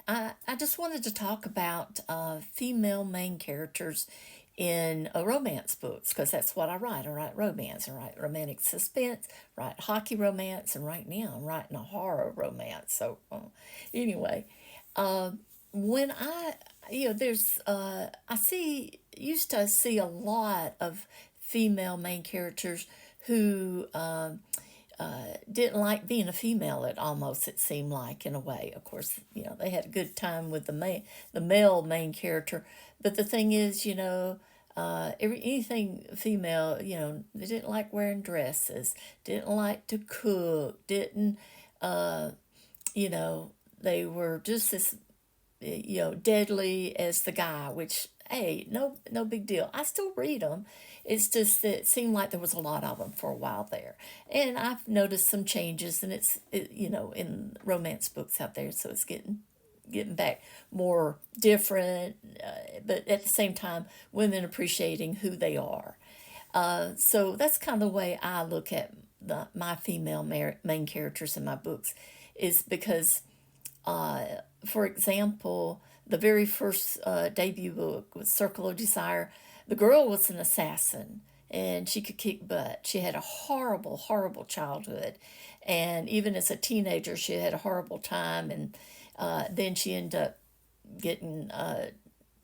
I just wanted to talk about female main characters in romance books because that's what I write. I write romance, I write romantic suspense, write hockey romance, and right now I'm writing a horror romance. So anyway, uh, when there's I see used to see a lot of female main characters who didn't like being a female. It seemed like, in a way. Of course, they had a good time with the male main character, but the thing is, anything female, they didn't like wearing dresses, didn't like to cook, didn't, uh, you know, they were just as deadly as the guy, which, hey, no big deal. I still read them. It's just that it seemed like there was a lot of them for a while there, and I've noticed some changes, and in romance books out there, so it's getting back more different, but at the same time, women appreciating who they are. So that's kind of the way I look at my female main characters in my books, is because uh, for example, the very first debut book was Circle of Desire. The girl was an assassin and she could kick butt. She had a horrible, horrible childhood. And even as a teenager, she had a horrible time. And then she ended up getting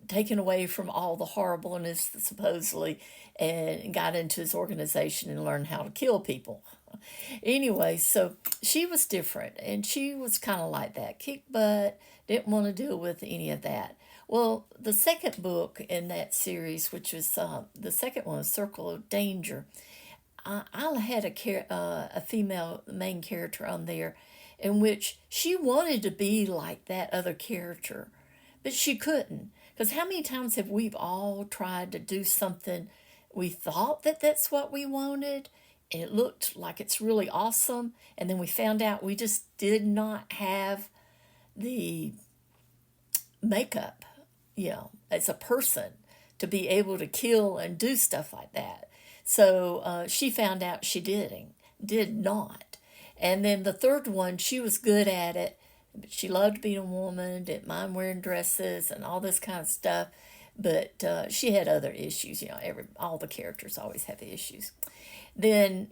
taken away from all the horribleness, supposedly, and got into his organization and learned how to kill people. Anyway, so she was different, and she was kind of like that, kick butt, didn't want to deal with any of that. Well, the second book in that series, which was the second one, Circle of Danger, I had a female main character on there, in which she wanted to be like that other character, but she couldn't. Because how many times have we all tried to do something, we thought that that's what we wanted, and it looked like it's really awesome, and then we found out we just did not have the makeup, as a person to be able to kill and do stuff like that. So she found out she did not. And then the third one, she was good at it. But she loved being a woman, didn't mind wearing dresses and all this kind of stuff. But she had other issues. All the characters always have issues. Then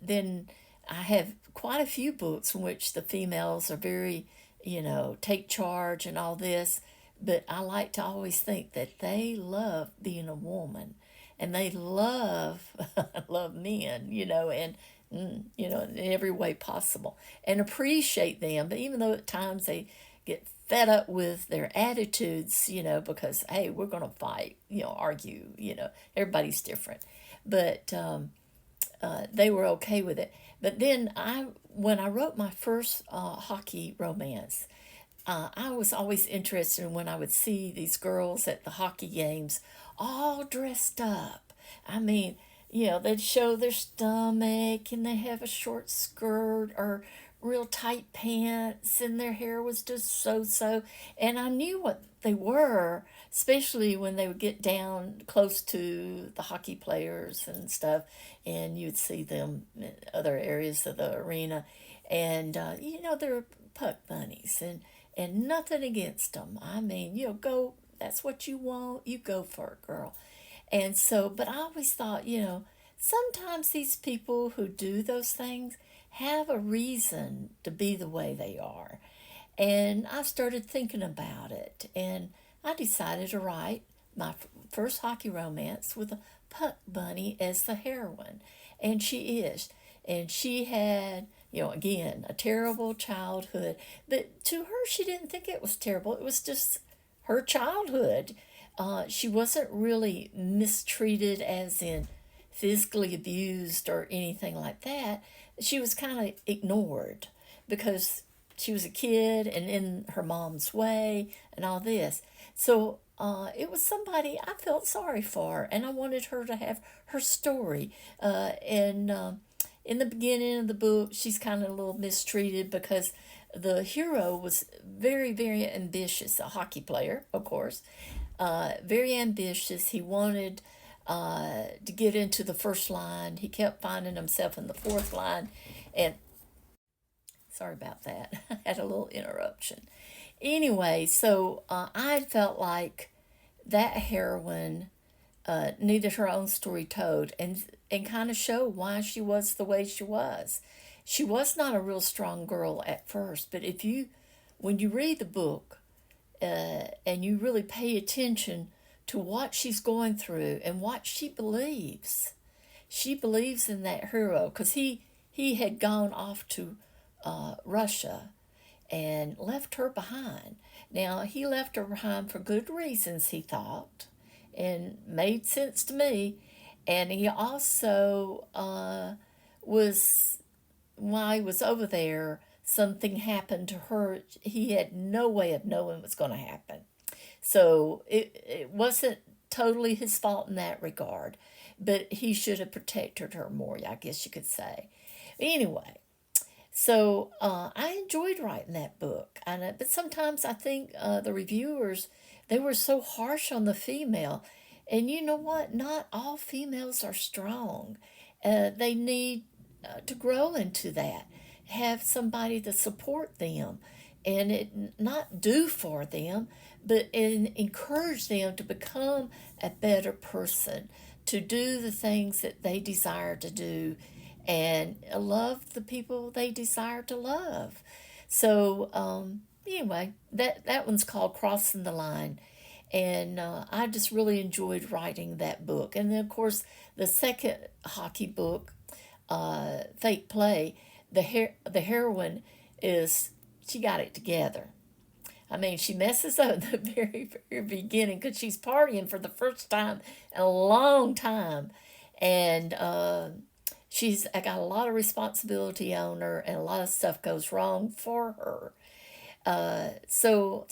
then I have quite a few books in which the females are very, take charge and all this. But I like to always think that they love being a woman, and they love love men, and in every way possible, and appreciate them. But even though at times they get fed up with their attitudes, because hey, we're gonna fight, argue, everybody's different, but they were okay with it. But then when I wrote my first hockey romance, I was always interested in when I would see these girls at the hockey games all dressed up. I mean, they'd show their stomach and they have a short skirt or real tight pants and their hair was just so so. And I knew what they were, especially when they would get down close to the hockey players and stuff, and you'd see them in other areas of the arena. And, they're puck bunnies, and nothing against them. I mean, go, that's what you want, you go for it, girl. And so, but I always thought, sometimes these people who do those things have a reason to be the way they are. And I started thinking about it, and I decided to write my first hockey romance with a puck bunny as the heroine. And she is. And she had, again, a terrible childhood. But to her, she didn't think it was terrible. It was just her childhood. She wasn't really mistreated, as in physically abused or anything like that. She was kind of ignored because she was a kid and in her mom's way and all this. So it was somebody I felt sorry for, and I wanted her to have her story. And in the beginning of the book, she's kind of a little mistreated because the hero was very, very ambitious, a hockey player, of course, very ambitious. He wanted to get into the first line. He kept finding himself in the fourth line, and Sorry about that. I had a little interruption. Anyway, so I felt like that heroine needed her own story told and kind of show why she was the way she was. She was not a real strong girl at first, but when you read the book and you really pay attention to what she's going through and what she believes in that hero because he had gone off to Russia and left her behind. Now, he left her behind for good reasons, he thought, and made sense to me. And he also was, while he was over there, something happened to her. He had no way of knowing what's going to happen. So it wasn't totally his fault in that regard, but he should have protected her more, I guess you could say. Anyway, so I enjoyed writing that book, but sometimes I think the reviewers they were so harsh on the female, and you know what? Not all females are strong. They need to grow into that, have somebody to support them, and it not do for them, but encourage them to become a better person, to do the things that they desire to do and love the people they desire to love. So anyway, that one's called Crossing the Line, and I just really enjoyed writing that book. And then of course the second hockey book, Fake Play, the heroine is she got it together. I mean, she messes up at the very, very beginning because she's partying for the first time in a long time. And she's I got a lot of responsibility on her, and a lot of stuff goes wrong for her. So,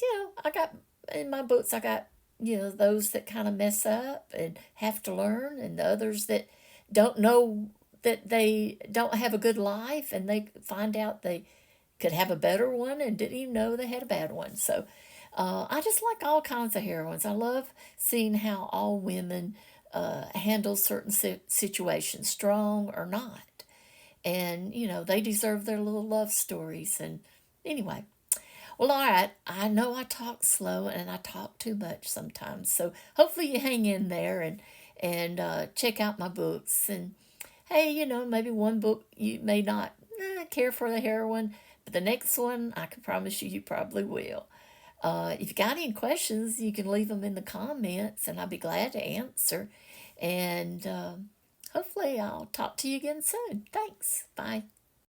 I got in my books, I got, those that kind of mess up and have to learn, and the others that don't know that they don't have a good life and they find out they could have a better one and didn't even know they had a bad one. So I just like all kinds of heroines. I love seeing how all women handle certain situations, strong or not. And, they deserve their little love stories. And anyway, well, all right. I know I talk slow and I talk too much sometimes. So hopefully you hang in there and check out my books. And hey, maybe one book you may not care for the heroine, but the next one, I can promise you, you probably will. If you got any questions, you can leave them in the comments, and I'll be glad to answer. And hopefully, I'll talk to you again soon. Thanks. Bye.